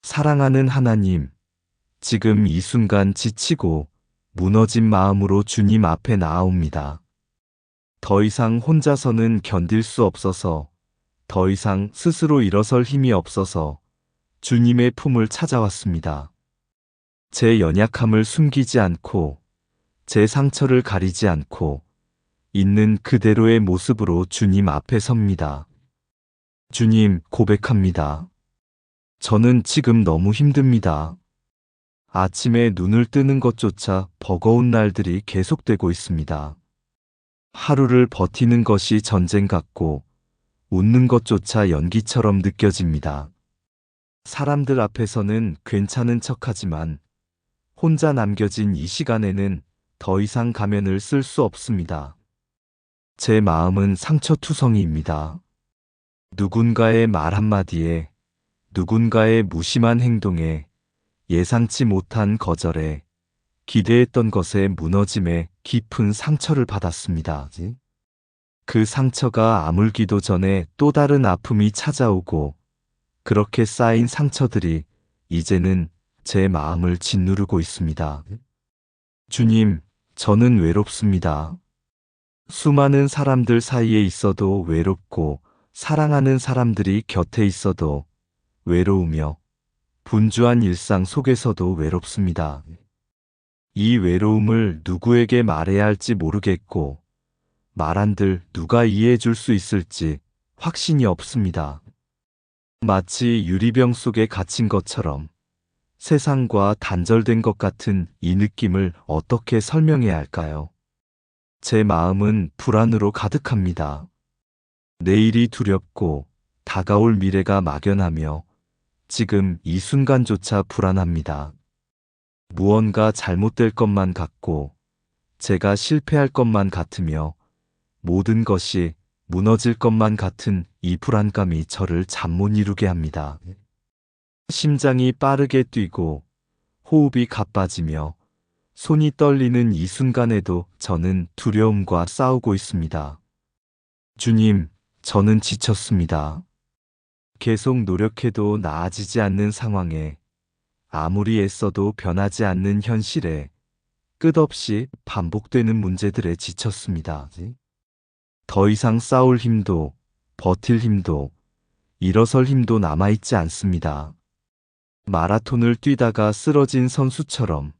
사랑하는 하나님, 지금 이 순간 지치고 무너진 마음으로 주님 앞에 나아옵니다. 더 이상 혼자서는 견딜 수 없어서, 더 이상 스스로 일어설 힘이 없어서 주님의 품을 찾아왔습니다. 제 연약함을 숨기지 않고, 제 상처를 가리지 않고, 있는 그대로의 모습으로 주님 앞에 섭니다. 주님, 고백합니다. 저는 지금 너무 힘듭니다. 아침에 눈을 뜨는 것조차 버거운 날들이 계속되고 있습니다. 하루를 버티는 것이 전쟁 같고 웃는 것조차 연기처럼 느껴집니다. 사람들 앞에서는 괜찮은 척하지만 혼자 남겨진 이 시간에는 더 이상 가면을 쓸 수 없습니다. 제 마음은 상처투성이입니다. 누군가의 말 한마디에, 누군가의 무심한 행동에, 예상치 못한 거절에, 기대했던 것에 무너짐에 깊은 상처를 받았습니다. 그 상처가 아물기도 전에 또 다른 아픔이 찾아오고, 그렇게 쌓인 상처들이 이제는 제 마음을 짓누르고 있습니다. 주님, 저는 외롭습니다. 수많은 사람들 사이에 있어도 외롭고, 사랑하는 사람들이 곁에 있어도 외로우며, 분주한 일상 속에서도 외롭습니다. 이 외로움을 누구에게 말해야 할지 모르겠고, 말한들 누가 이해해 줄 수 있을지 확신이 없습니다. 마치 유리병 속에 갇힌 것처럼 세상과 단절된 것 같은 이 느낌을 어떻게 설명해야 할까요? 제 마음은 불안으로 가득합니다. 내일이 두렵고 다가올 미래가 막연하며 지금 이 순간조차 불안합니다. 무언가 잘못될 것만 같고 제가 실패할 것만 같으며 모든 것이 무너질 것만 같은 이 불안감이 저를 잠 못 이루게 합니다. 심장이 빠르게 뛰고 호흡이 가빠지며 손이 떨리는 이 순간에도 저는 두려움과 싸우고 있습니다. 주님, 저는 지쳤습니다. 계속 노력해도 나아지지 않는 상황에, 아무리 애써도 변하지 않는 현실에, 끝없이 반복되는 문제들에 지쳤습니다. 더 이상 싸울 힘도, 버틸 힘도, 일어설 힘도 남아있지 않습니다. 마라톤을 뛰다가 쓰러진 선수처럼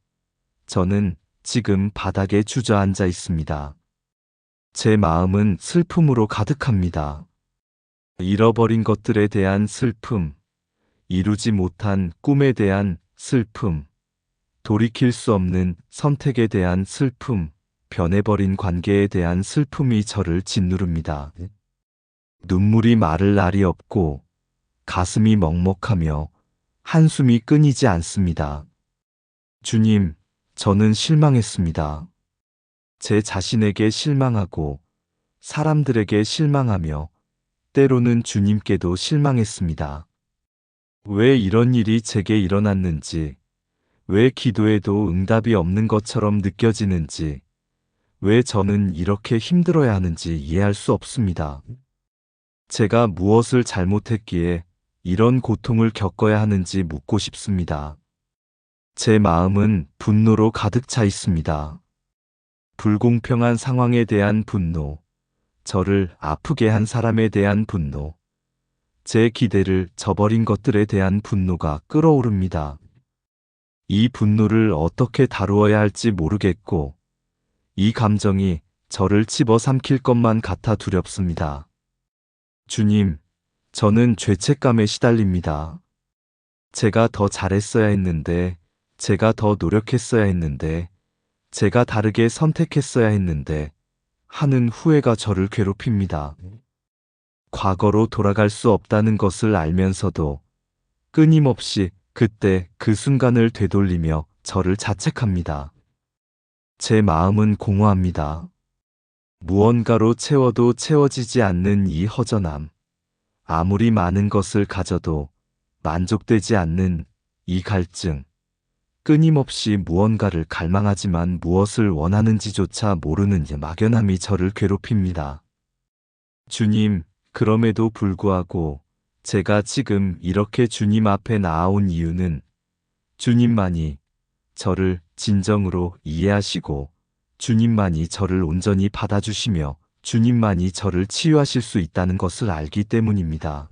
저는 지금 바닥에 주저앉아 있습니다. 제 마음은 슬픔으로 가득합니다. 잃어버린 것들에 대한 슬픔, 이루지 못한 꿈에 대한 슬픔, 돌이킬 수 없는 선택에 대한 슬픔, 변해버린 관계에 대한 슬픔이 저를 짓누릅니다. 눈물이 마를 날이 없고 가슴이 먹먹하며 한숨이 끊이지 않습니다. 주님, 저는 실망했습니다. 제 자신에게 실망하고 사람들에게 실망하며 때로는 주님께도 실망했습니다. 왜 이런 일이 제게 일어났는지, 왜 기도해도 응답이 없는 것처럼 느껴지는지, 왜 저는 이렇게 힘들어야 하는지 이해할 수 없습니다. 제가 무엇을 잘못했기에 이런 고통을 겪어야 하는지 묻고 싶습니다. 제 마음은 분노로 가득 차 있습니다. 불공평한 상황에 대한 분노, 저를 아프게 한 사람에 대한 분노, 제 기대를 저버린 것들에 대한 분노가 끓어오릅니다. 이 분노를 어떻게 다루어야 할지 모르겠고, 이 감정이 저를 집어삼킬 것만 같아 두렵습니다. 주님, 저는 죄책감에 시달립니다. 제가 더 잘했어야 했는데, 제가 더 노력했어야 했는데, 제가 다르게 선택했어야 했는데, 하는 후회가 저를 괴롭힙니다. 과거로 돌아갈 수 없다는 것을 알면서도 끊임없이 그때 그 순간을 되돌리며 저를 자책합니다. 제 마음은 공허합니다. 무언가로 채워도 채워지지 않는 이 허전함, 아무리 많은 것을 가져도 만족되지 않는 이 갈증, 끊임없이 무언가를 갈망하지만 무엇을 원하는지조차 모르는 막연함이 저를 괴롭힙니다. 주님, 그럼에도 불구하고 제가 지금 이렇게 주님 앞에 나아온 이유는 주님만이 저를 진정으로 이해하시고 주님만이 저를 온전히 받아주시며 주님만이 저를 치유하실 수 있다는 것을 알기 때문입니다.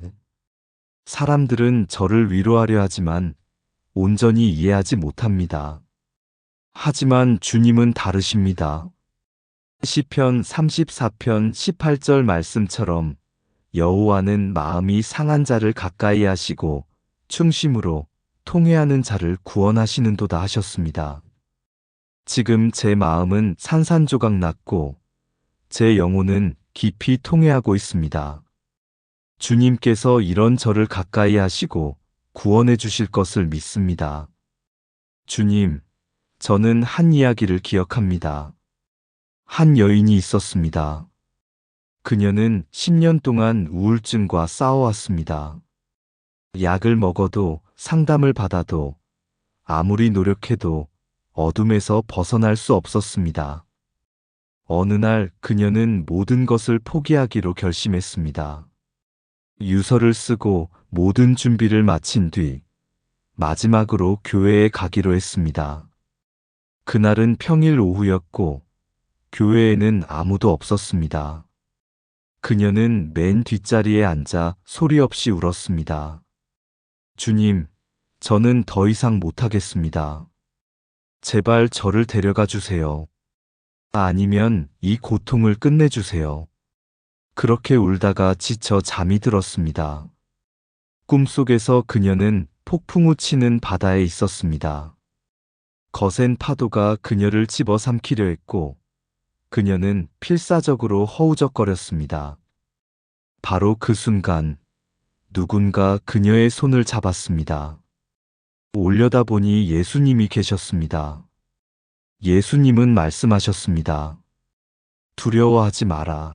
사람들은 저를 위로하려 하지만 온전히 이해하지 못합니다. 하지만 주님은 다르십니다. 시편 34편 18절 말씀처럼 여호와는 마음이 상한 자를 가까이 하시고 충심으로 통회하는 자를 구원하시는도다 하셨습니다. 지금 제 마음은 산산조각 났고 제 영혼은 깊이 통회하고 있습니다. 주님께서 이런 저를 가까이 하시고 구원해 주실 것을 믿습니다. 주님, 저는 한 이야기를 기억합니다. 한 여인이 있었습니다. 그녀는 10년 동안 우울증과 싸워왔습니다. 약을 먹어도 상담을 받아도 아무리 노력해도 어둠에서 벗어날 수 없었습니다. 어느 날 그녀는 모든 것을 포기하기로 결심했습니다. 유서를 쓰고 모든 준비를 마친 뒤 마지막으로 교회에 가기로 했습니다. 그날은 평일 오후였고 교회에는 아무도 없었습니다. 그녀는 맨 뒷자리에 앉아 소리 없이 울었습니다. 주님, 저는 더 이상 못하겠습니다. 제발 저를 데려가 주세요. 아니면 이 고통을 끝내주세요. 그렇게 울다가 지쳐 잠이 들었습니다. 꿈속에서 그녀는 폭풍우 치는 바다에 있었습니다. 거센 파도가 그녀를 집어삼키려 했고 그녀는 필사적으로 허우적거렸습니다. 바로 그 순간 누군가 그녀의 손을 잡았습니다. 올려다보니 예수님이 계셨습니다. 예수님은 말씀하셨습니다. 두려워하지 마라.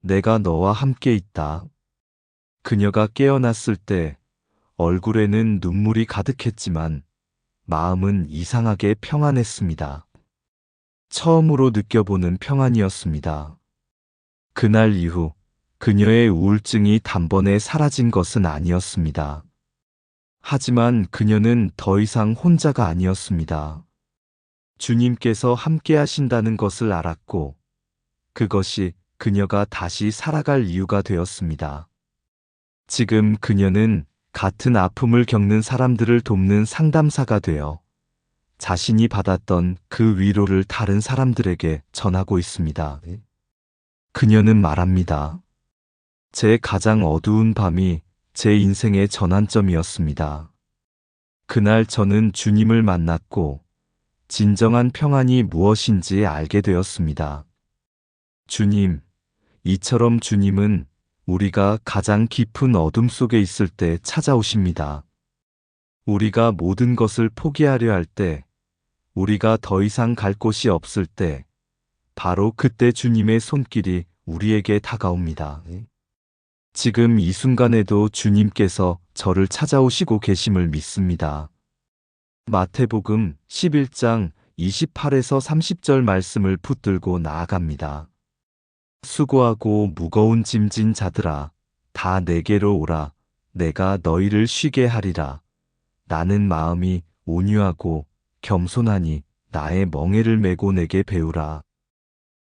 내가 너와 함께 있다. 그녀가 깨어났을 때 얼굴에는 눈물이 가득했지만 마음은 이상하게 평안했습니다. 처음으로 느껴보는 평안이었습니다. 그날 이후 그녀의 우울증이 단번에 사라진 것은 아니었습니다. 하지만 그녀는 더 이상 혼자가 아니었습니다. 주님께서 함께 하신다는 것을 알았고 그것이 그녀가 다시 살아갈 이유가 되었습니다. 지금 그녀는 같은 아픔을 겪는 사람들을 돕는 상담사가 되어 자신이 받았던 그 위로를 다른 사람들에게 전하고 있습니다. 그녀는 말합니다. 제 가장 어두운 밤이 제 인생의 전환점이었습니다. 그날 저는 주님을 만났고 진정한 평안이 무엇인지 알게 되었습니다. 주님, 이처럼 주님은 우리가 가장 깊은 어둠 속에 있을 때 찾아오십니다. 우리가 모든 것을 포기하려 할 때, 우리가 더 이상 갈 곳이 없을 때, 바로 그때 주님의 손길이 우리에게 다가옵니다. 지금 이 순간에도 주님께서 저를 찾아오시고 계심을 믿습니다. 마태복음 11장 28에서 30절 말씀을 붙들고 나아갑니다. 수고하고 무거운 짐진 자들아, 다 내게로 오라. 내가 너희를 쉬게 하리라. 나는 마음이 온유하고 겸손하니 나의 멍에를 메고 내게 배우라.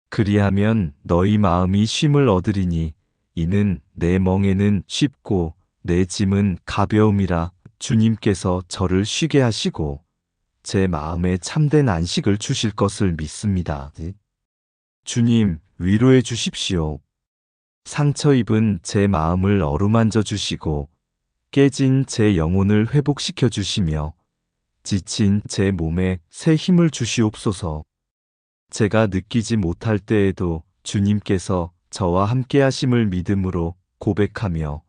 그리하면 너희 마음이 쉼을 얻으리니 이는 내 멍에는 쉽고 내 짐은 가벼움이라. 주님께서 저를 쉬게 하시고 제 마음에 참된 안식을 주실 것을 믿습니다. 주님, 위로해 주십시오. 상처 입은 제 마음을 어루만져 주시고 깨진 제 영혼을 회복시켜 주시며 지친 제 몸에 새 힘을 주시옵소서. 제가 느끼지 못할 때에도 주님께서 저와 함께 하심을 믿음으로 고백하며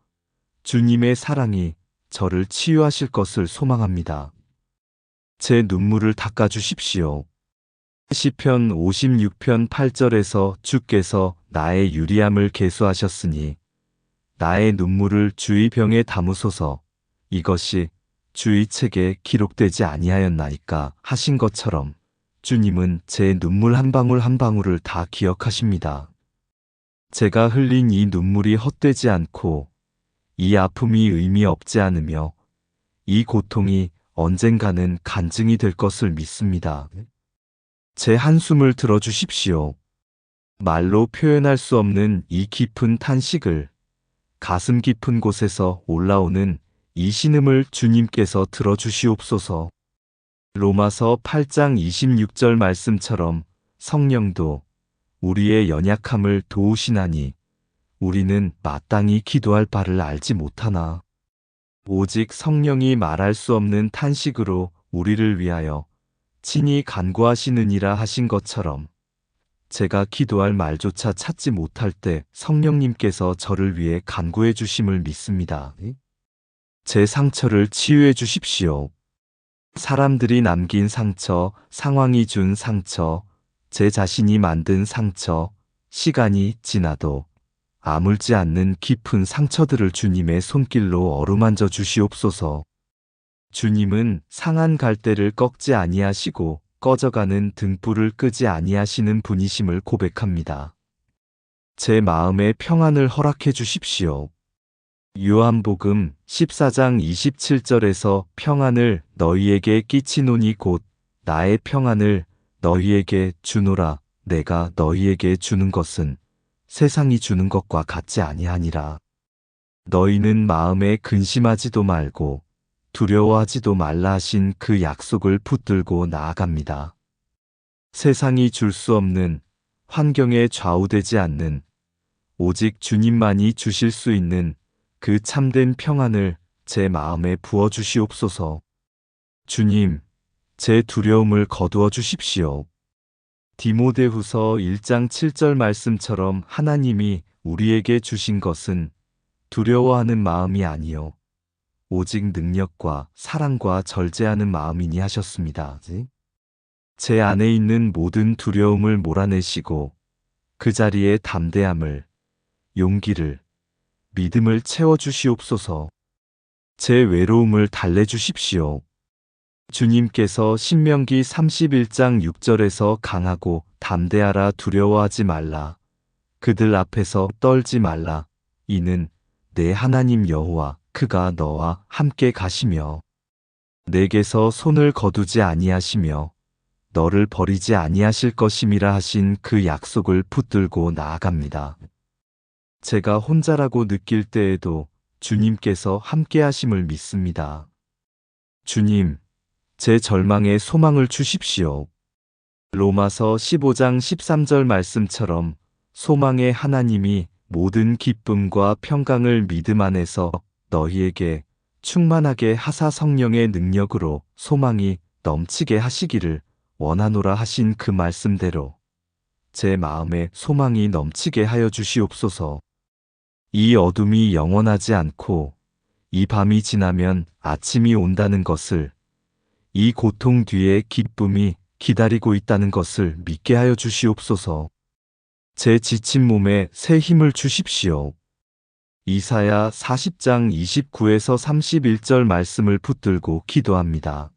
주님의 사랑이 저를 치유하실 것을 소망합니다. 제 눈물을 닦아 주십시오. 시편 56편 8절에서 주께서 나의 유리함을 계수하셨으니 나의 눈물을 주의 병에 담으소서. 이것이 주의 책에 기록되지 아니하였나이까 하신 것처럼 주님은 제 눈물 한 방울 한 방울을 다 기억하십니다. 제가 흘린 이 눈물이 헛되지 않고 이 아픔이 의미 없지 않으며 이 고통이 언젠가는 간증이 될 것을 믿습니다. 제 한숨을 들어주십시오. 말로 표현할 수 없는 이 깊은 탄식을, 가슴 깊은 곳에서 올라오는 이 신음을 주님께서 들어주시옵소서. 로마서 8장 26절 말씀처럼 성령도 우리의 연약함을 도우시나니 우리는 마땅히 기도할 바를 알지 못하나 오직 성령이 말할 수 없는 탄식으로 우리를 위하여 친히 간구하시느니라 하신 것처럼 제가 기도할 말조차 찾지 못할 때 성령님께서 저를 위해 간구해 주심을 믿습니다. 제 상처를 치유해 주십시오. 사람들이 남긴 상처, 상황이 준 상처, 제 자신이 만든 상처, 시간이 지나도 아물지 않는 깊은 상처들을 주님의 손길로 어루만져 주시옵소서. 주님은 상한 갈대를 꺾지 아니하시고 꺼져가는 등불을 끄지 아니하시는 분이심을 고백합니다. 제 마음에 평안을 허락해 주십시오. 요한복음 14장 27절에서 평안을 너희에게 끼치노니 곧 나의 평안을 너희에게 주노라. 내가 너희에게 주는 것은 세상이 주는 것과 같지 아니하니라. 너희는 마음에 근심하지도 말고 두려워하지도 말라 하신 그 약속을 붙들고 나아갑니다. 세상이 줄 수 없는, 환경에 좌우되지 않는, 오직 주님만이 주실 수 있는 그 참된 평안을 제 마음에 부어주시옵소서. 주님, 제 두려움을 거두어 주십시오. 디모데후서 1장 7절 말씀처럼 하나님이 우리에게 주신 것은 두려워하는 마음이 아니요 오직 능력과 사랑과 절제하는 마음이니 하셨습니다. 제 안에 있는 모든 두려움을 몰아내시고 그 자리에 담대함을, 용기를, 믿음을 채워주시옵소서. 제 외로움을 달래주십시오. 주님께서 신명기 31장 6절에서 강하고 담대하라 두려워하지 말라. 그들 앞에서 떨지 말라. 이는 내 하나님 여호와 그가 너와 함께 가시며 내게서 손을 거두지 아니하시며 너를 버리지 아니하실 것임이라 하신 그 약속을 붙들고 나아갑니다. 제가 혼자라고 느낄 때에도 주님께서 함께 하심을 믿습니다. 주님, 제 절망에 소망을 주십시오. 로마서 15장 13절 말씀처럼 소망의 하나님이 모든 기쁨과 평강을 믿음 안에서 너희에게 충만하게 하사 성령의 능력으로 소망이 넘치게 하시기를 원하노라 하신 그 말씀대로 제 마음에 소망이 넘치게 하여 주시옵소서. 이 어둠이 영원하지 않고 이 밤이 지나면 아침이 온다는 것을, 이 고통 뒤에 기쁨이 기다리고 있다는 것을 믿게 하여 주시옵소서. 제 지친 몸에 새 힘을 주십시오. 이사야 40장 29에서 31절 말씀을 붙들고 기도합니다.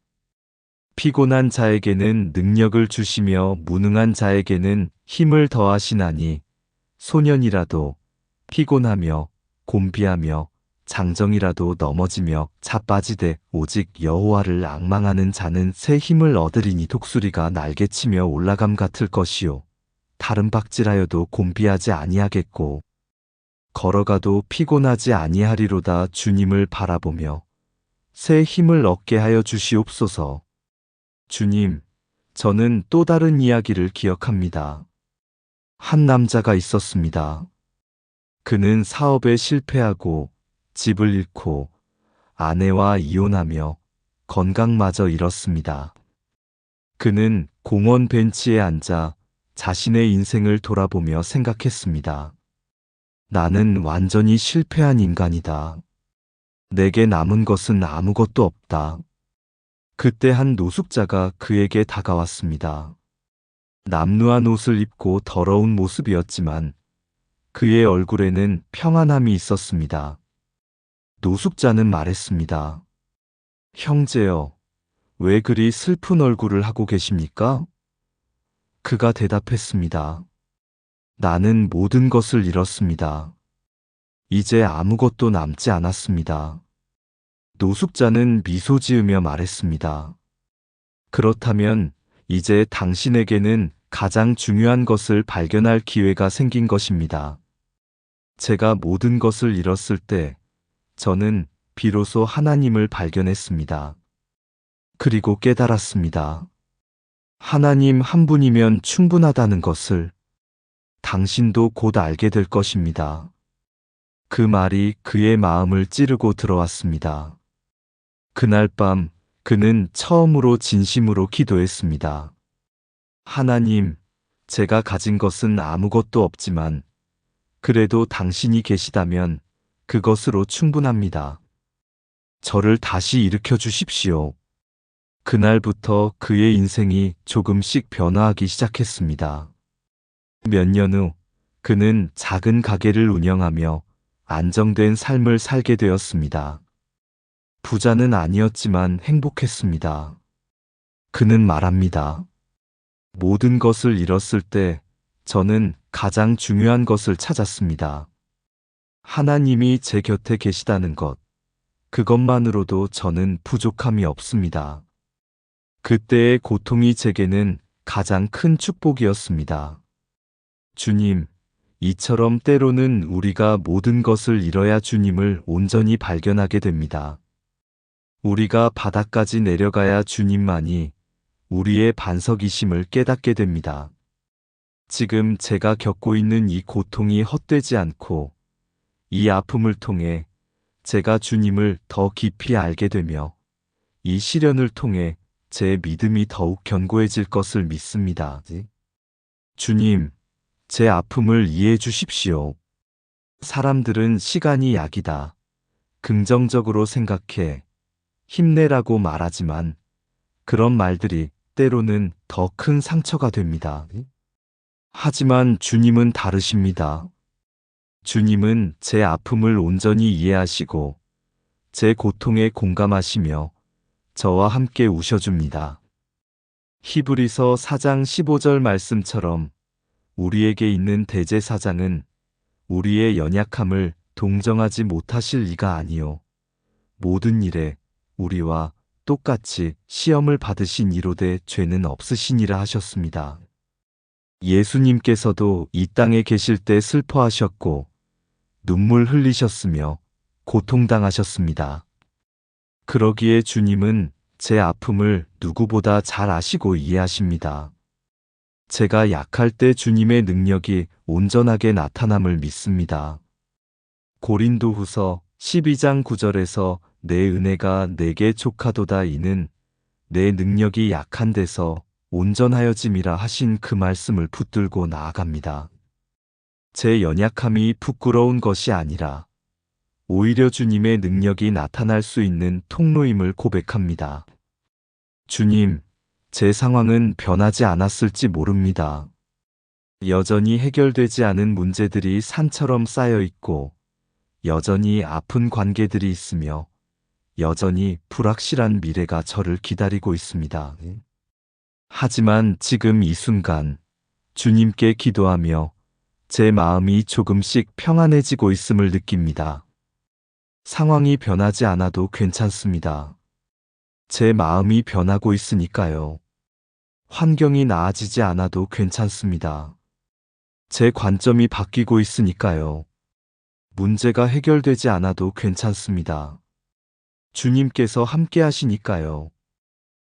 피곤한 자에게는 능력을 주시며 무능한 자에게는 힘을 더하시나니 소년이라도 피곤하며 곤비하며 장정이라도 넘어지며 자빠지되 오직 여호와를 앙망하는 자는 새 힘을 얻으리니 독수리가 날개치며 올라감 같을 것이요 다른 박질하여도 곤비하지 아니하겠고 걸어가도 피곤하지 아니하리로다. 주님을 바라보며 새 힘을 얻게 하여 주시옵소서. 주님, 저는 또 다른 이야기를 기억합니다. 한 남자가 있었습니다. 그는 사업에 실패하고 집을 잃고 아내와 이혼하며 건강마저 잃었습니다. 그는 공원 벤치에 앉아 자신의 인생을 돌아보며 생각했습니다. 나는 완전히 실패한 인간이다. 내게 남은 것은 아무것도 없다. 그때 한 노숙자가 그에게 다가왔습니다. 남루한 옷을 입고 더러운 모습이었지만 그의 얼굴에는 평안함이 있었습니다. 노숙자는 말했습니다. 형제여, 왜 그리 슬픈 얼굴을 하고 계십니까? 그가 대답했습니다. 나는 모든 것을 잃었습니다. 이제 아무것도 남지 않았습니다. 노숙자는 미소 지으며 말했습니다. 그렇다면 이제 당신에게는 가장 중요한 것을 발견할 기회가 생긴 것입니다. 제가 모든 것을 잃었을 때 저는 비로소 하나님을 발견했습니다. 그리고 깨달았습니다. 하나님 한 분이면 충분하다는 것을 당신도 곧 알게 될 것입니다. 그 말이 그의 마음을 찌르고 들어왔습니다. 그날 밤 그는 처음으로 진심으로 기도했습니다. 하나님, 제가 가진 것은 아무것도 없지만 그래도 당신이 계시다면 그것으로 충분합니다. 저를 다시 일으켜 주십시오. 그날부터 그의 인생이 조금씩 변화하기 시작했습니다. 몇 년 후 그는 작은 가게를 운영하며 안정된 삶을 살게 되었습니다. 부자는 아니었지만 행복했습니다. 그는 말합니다. 모든 것을 잃었을 때 저는 가장 중요한 것을 찾았습니다. 하나님이 제 곁에 계시다는 것, 그것만으로도 저는 부족함이 없습니다. 그때의 고통이 제게는 가장 큰 축복이었습니다. 주님, 이처럼 때로는 우리가 모든 것을 잃어야 주님을 온전히 발견하게 됩니다. 우리가 바닥까지 내려가야 주님만이 우리의 반석이심을 깨닫게 됩니다. 지금 제가 겪고 있는 이 고통이 헛되지 않고 이 아픔을 통해 제가 주님을 더 깊이 알게 되며 이 시련을 통해 제 믿음이 더욱 견고해질 것을 믿습니다. 주님, 제 아픔을 이해해 주십시오. 사람들은 시간이 약이다. 긍정적으로 생각해 힘내라고 말하지만 그런 말들이 때로는 더 큰 상처가 됩니다. 하지만 주님은 다르십니다. 주님은 제 아픔을 온전히 이해하시고 제 고통에 공감하시며 저와 함께 우셔줍니다. 히브리서 4장 15절 말씀처럼 우리에게 있는 대제사장은 우리의 연약함을 동정하지 못하실 이가 아니요 모든 일에 우리와 똑같이 시험을 받으신 이로되 죄는 없으시니라 하셨습니다. 예수님께서도 이 땅에 계실 때 슬퍼하셨고 눈물 흘리셨으며 고통당하셨습니다. 그러기에 주님은 제 아픔을 누구보다 잘 아시고 이해하십니다. 제가 약할 때 주님의 능력이 온전하게 나타남을 믿습니다. 고린도후서 12장 9절에서 내 은혜가 내게 족하도다 이는 내 능력이 약한 데서 온전하여짐이라 하신 그 말씀을 붙들고 나아갑니다. 제 연약함이 부끄러운 것이 아니라 오히려 주님의 능력이 나타날 수 있는 통로임을 고백합니다. 주님, 제 상황은 변하지 않았을지 모릅니다. 여전히 해결되지 않은 문제들이 산처럼 쌓여 있고 여전히 아픈 관계들이 있으며 여전히 불확실한 미래가 저를 기다리고 있습니다. 하지만 지금 이 순간 주님께 기도하며 제 마음이 조금씩 평안해지고 있음을 느낍니다. 상황이 변하지 않아도 괜찮습니다. 제 마음이 변하고 있으니까요. 환경이 나아지지 않아도 괜찮습니다. 제 관점이 바뀌고 있으니까요. 문제가 해결되지 않아도 괜찮습니다. 주님께서 함께 하시니까요.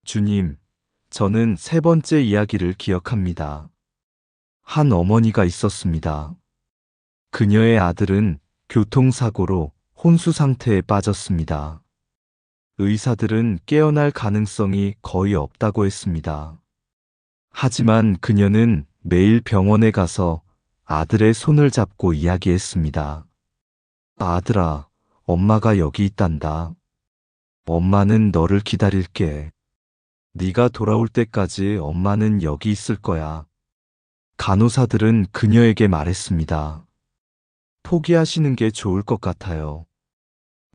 주님, 저는 세 번째 이야기를 기억합니다. 한 어머니가 있었습니다. 그녀의 아들은 교통사고로 혼수 상태에 빠졌습니다. 의사들은 깨어날 가능성이 거의 없다고 했습니다. 하지만 그녀는 매일 병원에 가서 아들의 손을 잡고 이야기했습니다. 아들아, 엄마가 여기 있단다. 엄마는 너를 기다릴게. 네가 돌아올 때까지 엄마는 여기 있을 거야. 간호사들은 그녀에게 말했습니다. 포기하시는 게 좋을 것 같아요.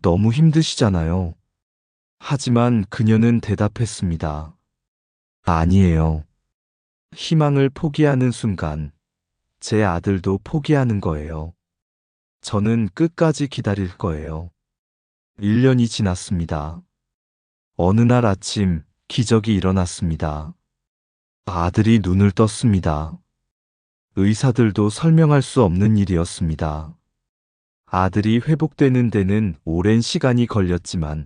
너무 힘드시잖아요. 하지만 그녀는 대답했습니다. 아니에요. 희망을 포기하는 순간 제 아들도 포기하는 거예요. 저는 끝까지 기다릴 거예요. 1년이 지났습니다. 어느 날 아침 기적이 일어났습니다. 아들이 눈을 떴습니다. 의사들도 설명할 수 없는 일이었습니다. 아들이 회복되는 데는 오랜 시간이 걸렸지만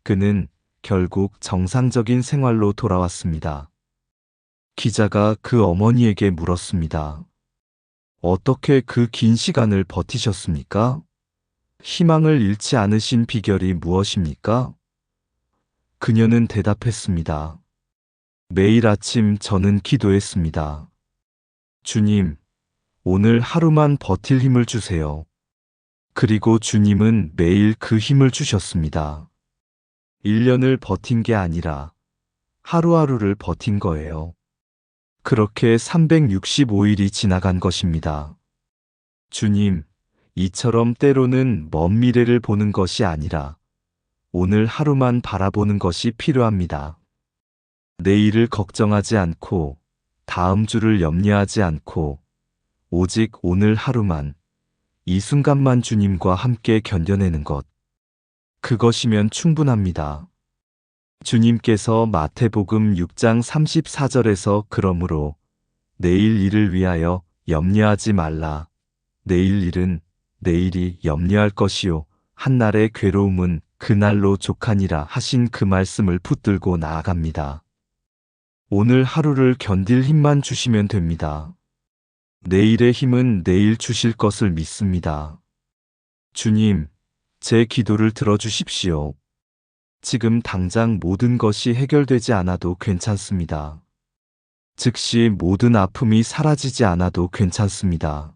그는 결국 정상적인 생활로 돌아왔습니다. 기자가 그 어머니에게 물었습니다. 어떻게 그 긴 시간을 버티셨습니까? 희망을 잃지 않으신 비결이 무엇입니까? 그녀는 대답했습니다. 매일 아침 저는 기도했습니다. 주님, 오늘 하루만 버틸 힘을 주세요. 그리고 주님은 매일 그 힘을 주셨습니다. 1년을 버틴 게 아니라 하루하루를 버틴 거예요. 그렇게 365일이 지나간 것입니다. 주님, 이처럼 때로는 먼 미래를 보는 것이 아니라 오늘 하루만 바라보는 것이 필요합니다. 내일을 걱정하지 않고 다음 주를 염려하지 않고 오직 오늘 하루만 이 순간만 주님과 함께 견뎌내는 것. 그것이면 충분합니다. 주님께서 마태복음 6장 34절에서 그러므로 내일 일을 위하여 염려하지 말라. 내일 일은 내일이 염려할 것이요. 한날의 괴로움은 그날로 족하니라 하신 그 말씀을 붙들고 나아갑니다. 오늘 하루를 견딜 힘만 주시면 됩니다. 내일의 힘은 내일 주실 것을 믿습니다. 주님, 제 기도를 들어주십시오. 지금 당장 모든 것이 해결되지 않아도 괜찮습니다. 즉시 모든 아픔이 사라지지 않아도 괜찮습니다.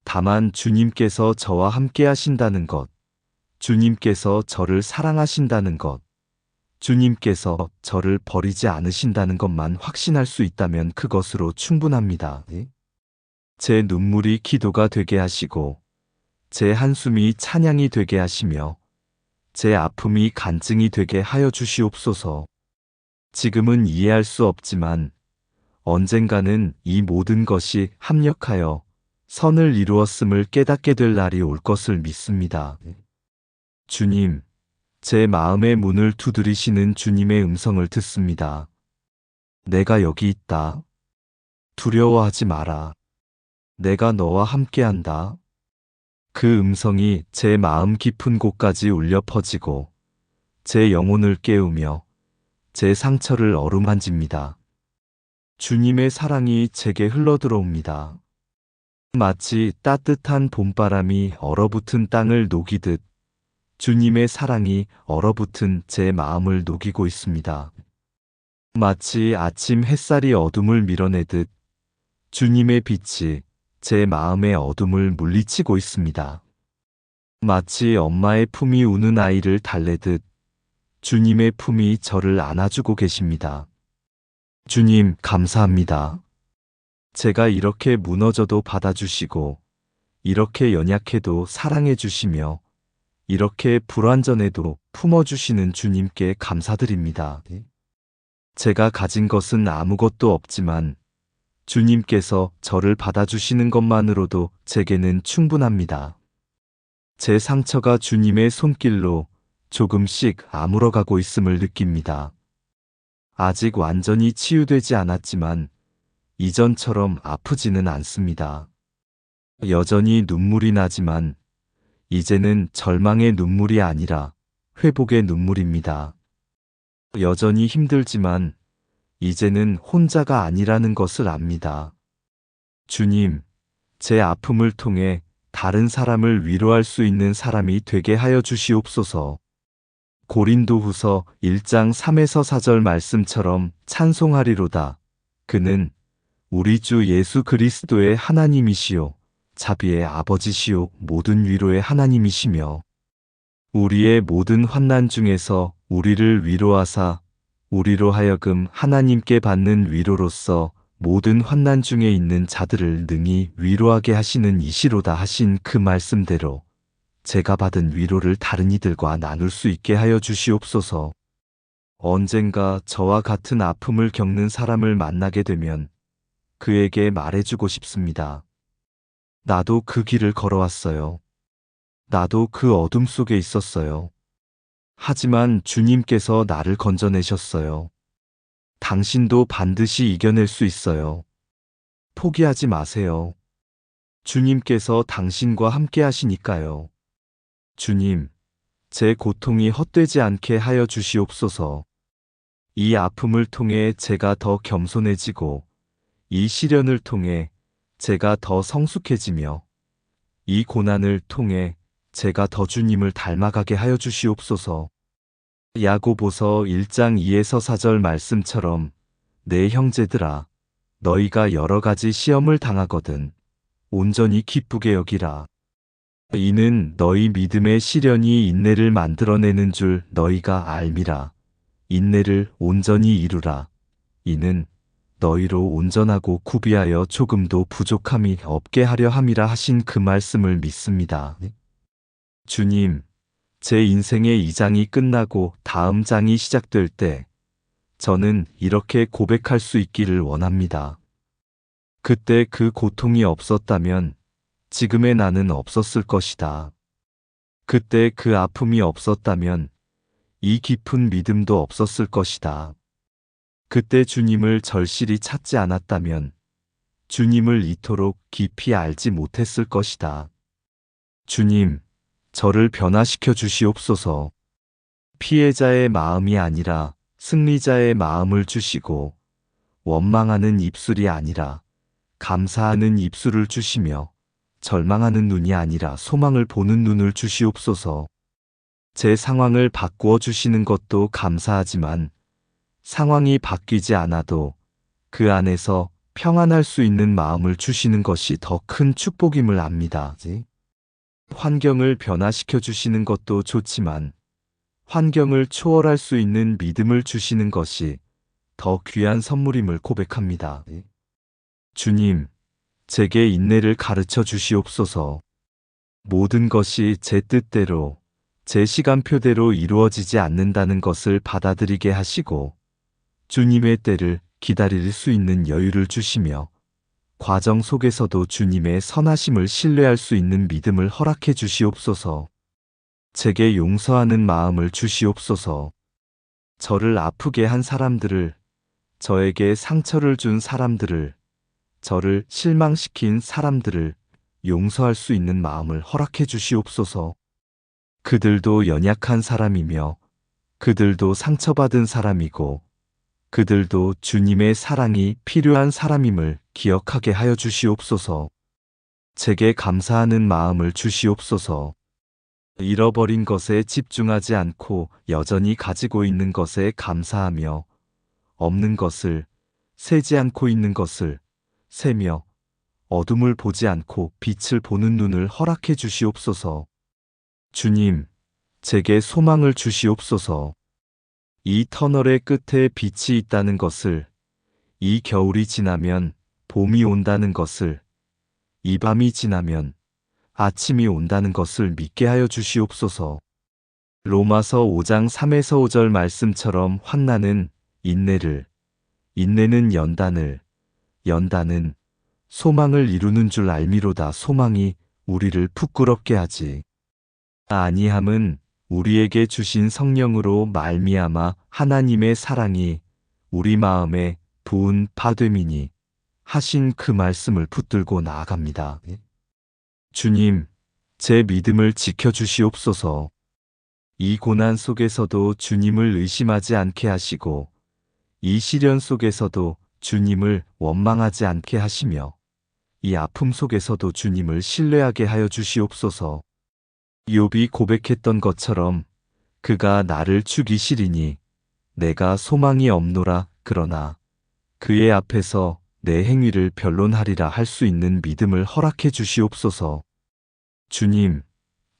다만 주님께서 저와 함께 하신다는 것, 주님께서 저를 사랑하신다는 것, 주님께서 저를 버리지 않으신다는 것만 확신할 수 있다면 그것으로 충분합니다. 제 눈물이 기도가 되게 하시고, 제 한숨이 찬양이 되게 하시며, 제 아픔이 간증이 되게 하여 주시옵소서. 지금은 이해할 수 없지만, 언젠가는 이 모든 것이 합력하여 선을 이루었음을 깨닫게 될 날이 올 것을 믿습니다. 주님, 제 마음의 문을 두드리시는 주님의 음성을 듣습니다. 내가 여기 있다. 두려워하지 마라. 내가 너와 함께한다. 그 음성이 제 마음 깊은 곳까지 울려 퍼지고 제 영혼을 깨우며 제 상처를 어루만집니다. 주님의 사랑이 제게 흘러들어옵니다. 마치 따뜻한 봄바람이 얼어붙은 땅을 녹이듯 주님의 사랑이 얼어붙은 제 마음을 녹이고 있습니다. 마치 아침 햇살이 어둠을 밀어내듯 주님의 빛이 제 마음의 어둠을 물리치고 있습니다. 마치 엄마의 품이 우는 아이를 달래듯 주님의 품이 저를 안아주고 계십니다. 주님, 감사합니다. 제가 이렇게 무너져도 받아주시고, 이렇게 연약해도 사랑해 주시며, 이렇게 불완전해도 품어주시는 주님께 감사드립니다. 제가 가진 것은 아무것도 없지만, 주님께서 저를 받아주시는 것만으로도 제게는 충분합니다. 제 상처가 주님의 손길로 조금씩 아물어가고 있음을 느낍니다. 아직 완전히 치유되지 않았지만 이전처럼 아프지는 않습니다. 여전히 눈물이 나지만 이제는 절망의 눈물이 아니라 회복의 눈물입니다. 여전히 힘들지만 이제는 혼자가 아니라는 것을 압니다. 주님, 제 아픔을 통해 다른 사람을 위로할 수 있는 사람이 되게 하여 주시옵소서. 고린도후서 1장 3에서 4절 말씀처럼 찬송하리로다. 그는 우리 주 예수 그리스도의 하나님이시요 자비의 아버지시요 모든 위로의 하나님이시며 우리의 모든 환난 중에서 우리를 위로하사 우리로 하여금 하나님께 받는 위로로서 모든 환난 중에 있는 자들을 능히 위로하게 하시는 이시로다 하신 그 말씀대로 제가 받은 위로를 다른 이들과 나눌 수 있게 하여 주시옵소서. 언젠가 저와 같은 아픔을 겪는 사람을 만나게 되면 그에게 말해주고 싶습니다. 나도 그 길을 걸어왔어요. 나도 그 어둠 속에 있었어요. 하지만 주님께서 나를 건져내셨어요. 당신도 반드시 이겨낼 수 있어요. 포기하지 마세요. 주님께서 당신과 함께 하시니까요. 주님, 제 고통이 헛되지 않게 하여 주시옵소서. 이 아픔을 통해 제가 더 겸손해지고, 이 시련을 통해 제가 더 성숙해지며, 이 고난을 통해 제가 더 주님을 닮아가게 하여 주시옵소서. 야고보서 1장 2에서 4절 말씀처럼 내 형제들아 너희가 여러 가지 시험을 당하거든 온전히 기쁘게 여기라. 이는 너희 믿음의 시련이 인내를 만들어내는 줄 너희가 알미라. 인내를 온전히 이루라. 이는 너희로 온전하고 구비하여 조금도 부족함이 없게 하려 함이라 하신 그 말씀을 믿습니다. 주님, 제 인생의 2장이 끝나고 다음 장이 시작될 때 저는 이렇게 고백할 수 있기를 원합니다. 그때 그 고통이 없었다면 지금의 나는 없었을 것이다. 그때 그 아픔이 없었다면 이 깊은 믿음도 없었을 것이다. 그때 주님을 절실히 찾지 않았다면 주님을 이토록 깊이 알지 못했을 것이다. 주님, 저를 변화시켜 주시옵소서. 피해자의 마음이 아니라 승리자의 마음을 주시고 원망하는 입술이 아니라 감사하는 입술을 주시며 절망하는 눈이 아니라 소망을 보는 눈을 주시옵소서. 제 상황을 바꾸어 주시는 것도 감사하지만 상황이 바뀌지 않아도 그 안에서 평안할 수 있는 마음을 주시는 것이 더 큰 축복임을 압니다. 환경을 변화시켜 주시는 것도 좋지만 환경을 초월할 수 있는 믿음을 주시는 것이 더 귀한 선물임을 고백합니다. 주님, 제게 인내를 가르쳐 주시옵소서. 모든 것이 제 뜻대로, 제 시간표대로 이루어지지 않는다는 것을 받아들이게 하시고 주님의 때를 기다릴 수 있는 여유를 주시며 과정 속에서도 주님의 선하심을 신뢰할 수 있는 믿음을 허락해 주시옵소서. 제게 용서하는 마음을 주시옵소서. 저를 아프게 한 사람들을, 저에게 상처를 준 사람들을, 저를 실망시킨 사람들을 용서할 수 있는 마음을 허락해 주시옵소서. 그들도 연약한 사람이며 그들도 상처받은 사람이고 그들도 주님의 사랑이 필요한 사람임을 기억하게 하여 주시옵소서. 제게 감사하는 마음을 주시옵소서. 잃어버린 것에 집중하지 않고 여전히 가지고 있는 것에 감사하며 없는 것을, 세지 않고 있는 것을 세며 어둠을 보지 않고 빛을 보는 눈을 허락해 주시옵소서. 주님, 제게 소망을 주시옵소서. 이 터널의 끝에 빛이 있다는 것을, 이 겨울이 지나면 봄이 온다는 것을, 이 밤이 지나면 아침이 온다는 것을 믿게 하여 주시옵소서. 로마서 5장 3에서 5절 말씀처럼 환난은 인내를, 인내는 연단을, 연단은 소망을 이루는 줄 알미로다. 소망이 우리를 부끄럽게 하지 아니함은 우리에게 주신 성령으로 말미암아 하나님의 사랑이 우리 마음에 부은 바됨이니 하신 그 말씀을 붙들고 나아갑니다. 주님, 제 믿음을 지켜주시옵소서. 이 고난 속에서도 주님을 의심하지 않게 하시고 이 시련 속에서도 주님을 원망하지 않게 하시며 이 아픔 속에서도 주님을 신뢰하게 하여 주시옵소서. 욥이 고백했던 것처럼 그가 나를 죽이시리니 내가 소망이 없노라. 그러나 그의 앞에서 내 행위를 변론하리라 할 수 있는 믿음을 허락해 주시옵소서. 주님,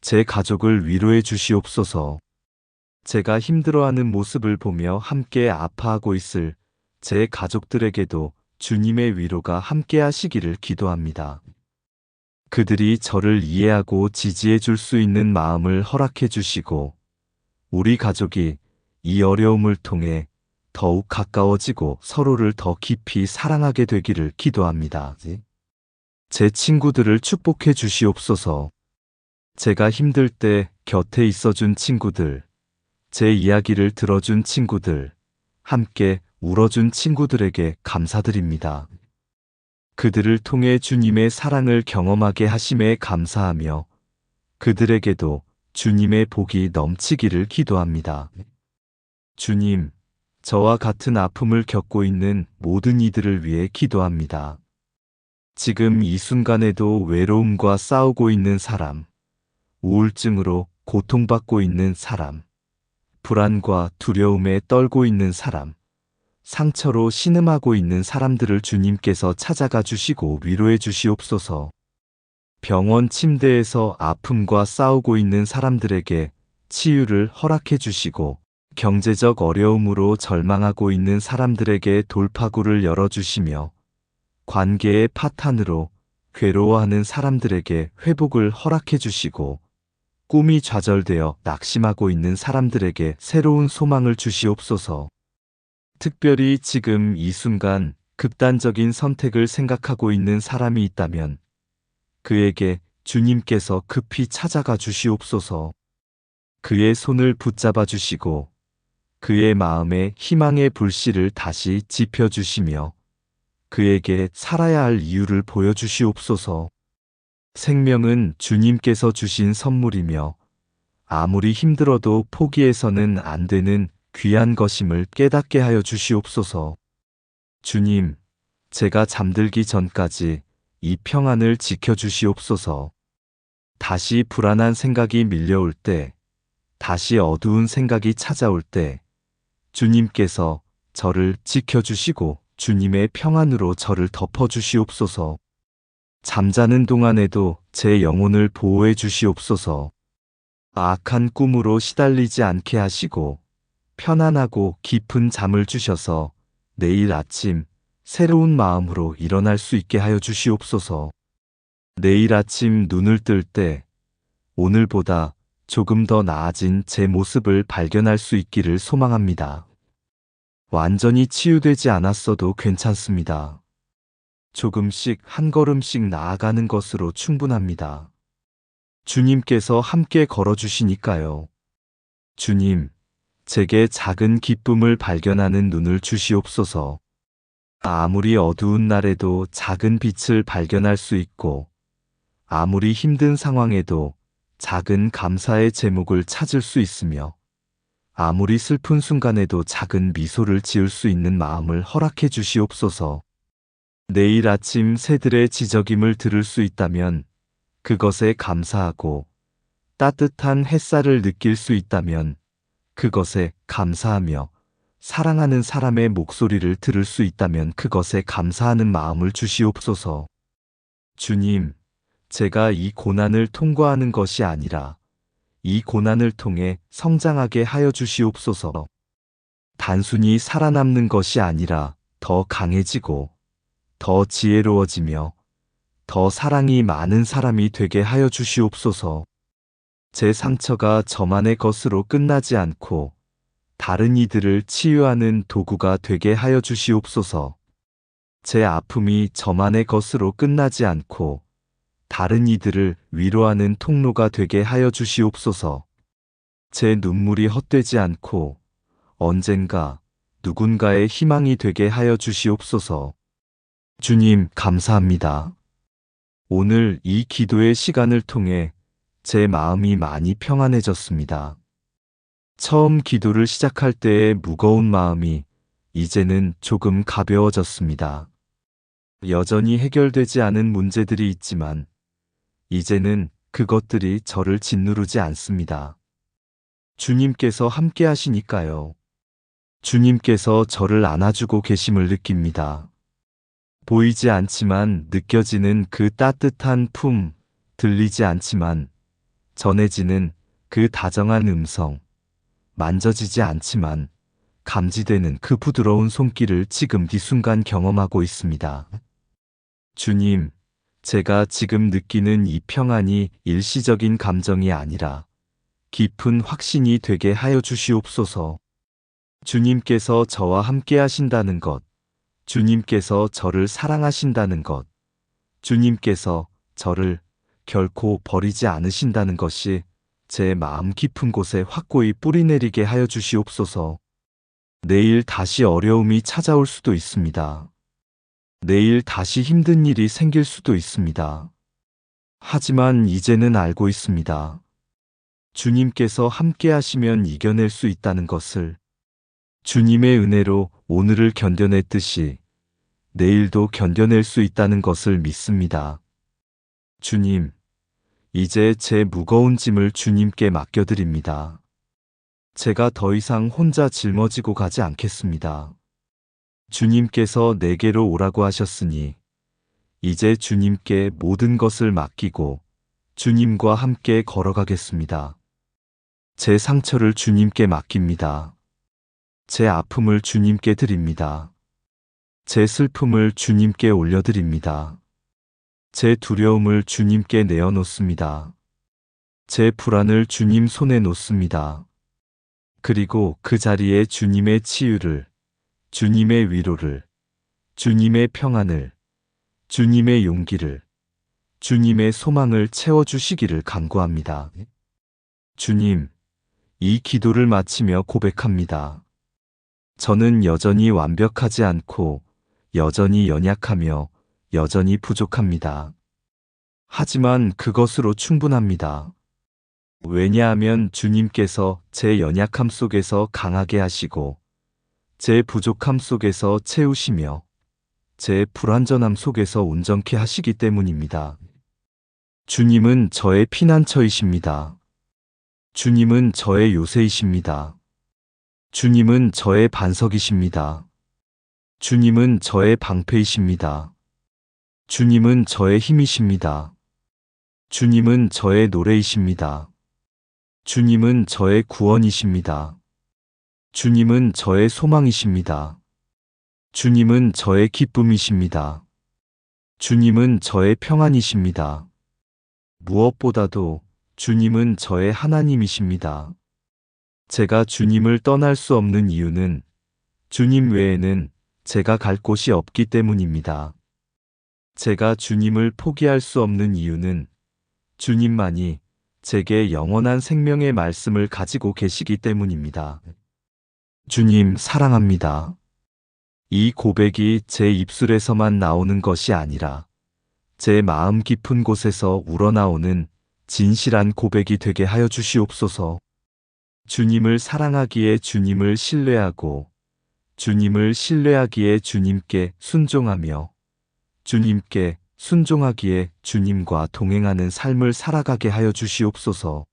제 가족을 위로해 주시옵소서. 제가 힘들어하는 모습을 보며 함께 아파하고 있을 제 가족들에게도 주님의 위로가 함께 하시기를 기도합니다. 그들이 저를 이해하고 지지해 줄 수 있는 마음을 허락해 주시고 우리 가족이 이 어려움을 통해 더욱 가까워지고 서로를 더 깊이 사랑하게 되기를 기도합니다. 제 친구들을 축복해 주시옵소서. 제가 힘들 때 곁에 있어준 친구들, 제 이야기를 들어준 친구들, 함께 울어준 친구들에게 감사드립니다. 그들을 통해 주님의 사랑을 경험하게 하심에 감사하며 그들에게도 주님의 복이 넘치기를 기도합니다. 주님, 저와 같은 아픔을 겪고 있는 모든 이들을 위해 기도합니다. 지금 이 순간에도 외로움과 싸우고 있는 사람, 우울증으로 고통받고 있는 사람, 불안과 두려움에 떨고 있는 사람, 상처로 신음하고 있는 사람들을 주님께서 찾아가 주시고 위로해 주시옵소서. 병원 침대에서 아픔과 싸우고 있는 사람들에게 치유를 허락해 주시고, 경제적 어려움으로 절망하고 있는 사람들에게 돌파구를 열어주시며, 관계의 파탄으로 괴로워하는 사람들에게 회복을 허락해 주시고, 꿈이 좌절되어 낙심하고 있는 사람들에게 새로운 소망을 주시옵소서. 특별히 지금 이 순간 극단적인 선택을 생각하고 있는 사람이 있다면 그에게 주님께서 급히 찾아가 주시옵소서. 그의 손을 붙잡아 주시고 그의 마음에 희망의 불씨를 다시 지펴 주시며 그에게 살아야 할 이유를 보여주시옵소서. 생명은 주님께서 주신 선물이며 아무리 힘들어도 포기해서는 안 되는 귀한 것임을 깨닫게 하여 주시옵소서. 주님, 제가 잠들기 전까지 이 평안을 지켜주시옵소서. 다시 불안한 생각이 밀려올 때, 다시 어두운 생각이 찾아올 때, 주님께서 저를 지켜주시고 주님의 평안으로 저를 덮어주시옵소서. 잠자는 동안에도 제 영혼을 보호해 주시옵소서. 악한 꿈으로 시달리지 않게 하시고 편안하고 깊은 잠을 주셔서 내일 아침 새로운 마음으로 일어날 수 있게 하여 주시옵소서. 내일 아침 눈을 뜰 때 오늘보다 조금 더 나아진 제 모습을 발견할 수 있기를 소망합니다. 완전히 치유되지 않았어도 괜찮습니다. 조금씩 한 걸음씩 나아가는 것으로 충분합니다. 주님께서 함께 걸어주시니까요. 주님, 제게 작은 기쁨을 발견하는 눈을 주시옵소서. 아무리 어두운 날에도 작은 빛을 발견할 수 있고, 아무리 힘든 상황에도 작은 감사의 제목을 찾을 수 있으며, 아무리 슬픈 순간에도 작은 미소를 지을 수 있는 마음을 허락해 주시옵소서. 내일 아침 새들의 지저귐을 들을 수 있다면 그것에 감사하고, 따뜻한 햇살을 느낄 수 있다면 그것에 감사하며, 사랑하는 사람의 목소리를 들을 수 있다면 그것에 감사하는 마음을 주시옵소서. 주님, 제가 이 고난을 통과하는 것이 아니라 이 고난을 통해 성장하게 하여 주시옵소서. 단순히 살아남는 것이 아니라 더 강해지고 더 지혜로워지며 더 사랑이 많은 사람이 되게 하여 주시옵소서. 제 상처가 저만의 것으로 끝나지 않고 다른 이들을 치유하는 도구가 되게 하여 주시옵소서. 제 아픔이 저만의 것으로 끝나지 않고 다른 이들을 위로하는 통로가 되게 하여 주시옵소서. 제 눈물이 헛되지 않고 언젠가 누군가의 희망이 되게 하여 주시옵소서. 주님, 감사합니다. 오늘 이 기도의 시간을 통해 제 마음이 많이 평안해졌습니다. 처음 기도를 시작할 때의 무거운 마음이 이제는 조금 가벼워졌습니다. 여전히 해결되지 않은 문제들이 있지만 이제는 그것들이 저를 짓누르지 않습니다. 주님께서 함께 하시니까요. 주님께서 저를 안아주고 계심을 느낍니다. 보이지 않지만 느껴지는 그 따뜻한 품, 들리지 않지만 전해지는 그 다정한 음성, 만져지지 않지만 감지되는 그 부드러운 손길을 지금 이 순간 경험하고 있습니다. 주님, 제가 지금 느끼는 이 평안이 일시적인 감정이 아니라 깊은 확신이 되게 하여 주시옵소서. 주님께서 저와 함께 하신다는 것, 주님께서 저를 사랑하신다는 것, 주님께서 저를 결코 버리지 않으신다는 것이 제 마음 깊은 곳에 확고히 뿌리내리게 하여 주시옵소서. 내일 다시 어려움이 찾아올 수도 있습니다. 내일 다시 힘든 일이 생길 수도 있습니다. 하지만 이제는 알고 있습니다. 주님께서 함께 하시면 이겨낼 수 있다는 것을. 주님의 은혜로 오늘을 견뎌냈듯이 내일도 견뎌낼 수 있다는 것을 믿습니다. 주님, 이제 제 무거운 짐을 주님께 맡겨드립니다. 제가 더 이상 혼자 짊어지고 가지 않겠습니다. 주님께서 내게로 오라고 하셨으니 이제 주님께 모든 것을 맡기고 주님과 함께 걸어가겠습니다. 제 상처를 주님께 맡깁니다. 제 아픔을 주님께 드립니다. 제 슬픔을 주님께 올려드립니다. 제 두려움을 주님께 내어놓습니다. 제 불안을 주님 손에 놓습니다. 그리고 그 자리에 주님의 치유를, 주님의 위로를, 주님의 평안을, 주님의 용기를, 주님의 소망을 채워주시기를 간구합니다. 주님, 이 기도를 마치며 고백합니다. 저는 여전히 완벽하지 않고 여전히 연약하며 여전히 부족합니다. 하지만 그것으로 충분합니다. 왜냐하면 주님께서 제 연약함 속에서 강하게 하시고 제 부족함 속에서 채우시며 제 불완전함 속에서 온전케 하시기 때문입니다. 주님은 저의 피난처이십니다. 주님은 저의 요새이십니다. 주님은 저의 반석이십니다. 주님은 저의 방패이십니다. 주님은 저의 힘이십니다. 주님은 저의 노래이십니다. 주님은 저의 구원이십니다. 주님은 저의 소망이십니다. 주님은 저의 기쁨이십니다. 주님은 저의 평안이십니다. 무엇보다도 주님은 저의 하나님이십니다. 제가 주님을 떠날 수 없는 이유는 주님 외에는 제가 갈 곳이 없기 때문입니다. 제가 주님을 포기할 수 없는 이유는 주님만이 제게 영원한 생명의 말씀을 가지고 계시기 때문입니다. 주님 사랑합니다. 이 고백이 제 입술에서만 나오는 것이 아니라 제 마음 깊은 곳에서 우러나오는 진실한 고백이 되게 하여 주시옵소서. 주님을 사랑하기에 주님을 신뢰하고 주님을 신뢰하기에 주님께 순종하며 주님께 순종하기에 주님과 동행하는 삶을 살아가게 하여 주시옵소서.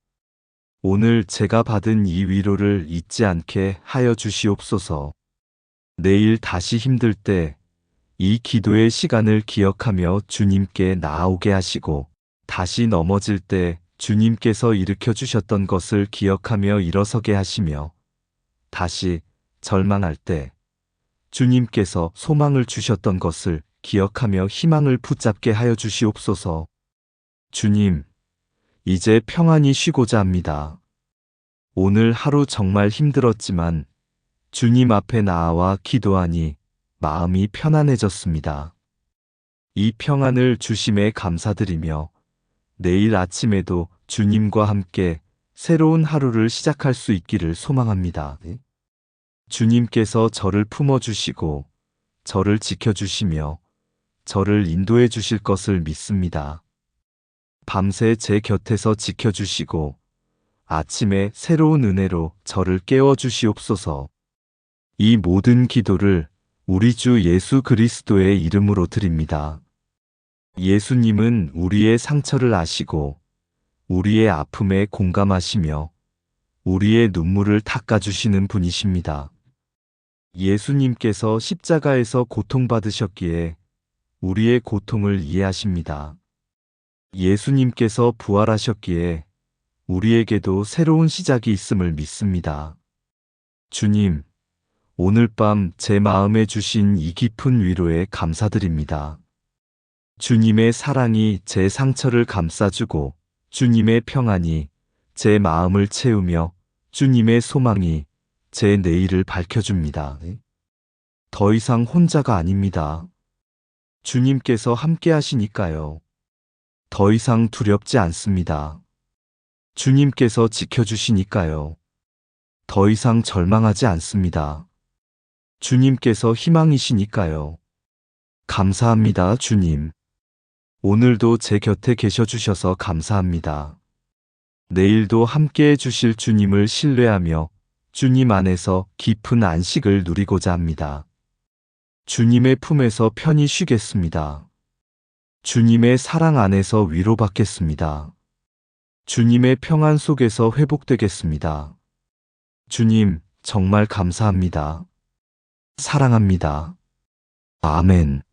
오늘 제가 받은 이 위로를 잊지 않게 하여 주시옵소서. 내일 다시 힘들 때 이 기도의 시간을 기억하며 주님께 나아오게 하시고 다시 넘어질 때 주님께서 일으켜 주셨던 것을 기억하며 일어서게 하시며 다시 절망할 때 주님께서 소망을 주셨던 것을 기억하며 희망을 붙잡게 하여 주시옵소서. 주님, 이제 평안히 쉬고자 합니다. 오늘 하루 정말 힘들었지만 주님 앞에 나아와 기도하니 마음이 편안해졌습니다. 이 평안을 주심에 감사드리며 내일 아침에도 주님과 함께 새로운 하루를 시작할 수 있기를 소망합니다. 주님께서 저를 품어주시고 저를 지켜주시며 저를 인도해 주실 것을 믿습니다. 밤새 제 곁에서 지켜주시고 아침에 새로운 은혜로 저를 깨워주시옵소서. 이 모든 기도를 우리 주 예수 그리스도의 이름으로 드립니다. 예수님은 우리의 상처를 아시고 우리의 아픔에 공감하시며 우리의 눈물을 닦아주시는 분이십니다. 예수님께서 십자가에서 고통받으셨기에 우리의 고통을 이해하십니다. 예수님께서 부활하셨기에 우리에게도 새로운 시작이 있음을 믿습니다. 주님, 오늘 밤 제 마음에 주신 이 깊은 위로에 감사드립니다. 주님의 사랑이 제 상처를 감싸주고 주님의 평안이 제 마음을 채우며 주님의 소망이 제 내일을 밝혀줍니다. 더 이상 혼자가 아닙니다. 주님께서 함께 하시니까요. 더 이상 두렵지 않습니다. 주님께서 지켜주시니까요. 더 이상 절망하지 않습니다. 주님께서 희망이시니까요. 감사합니다, 주님. 오늘도 제 곁에 계셔 주셔서 감사합니다. 내일도 함께 해주실 주님을 신뢰하며 주님 안에서 깊은 안식을 누리고자 합니다. 주님의 품에서 편히 쉬겠습니다. 주님의 사랑 안에서 위로받겠습니다. 주님의 평안 속에서 회복되겠습니다. 주님, 정말 감사합니다. 사랑합니다. 아멘.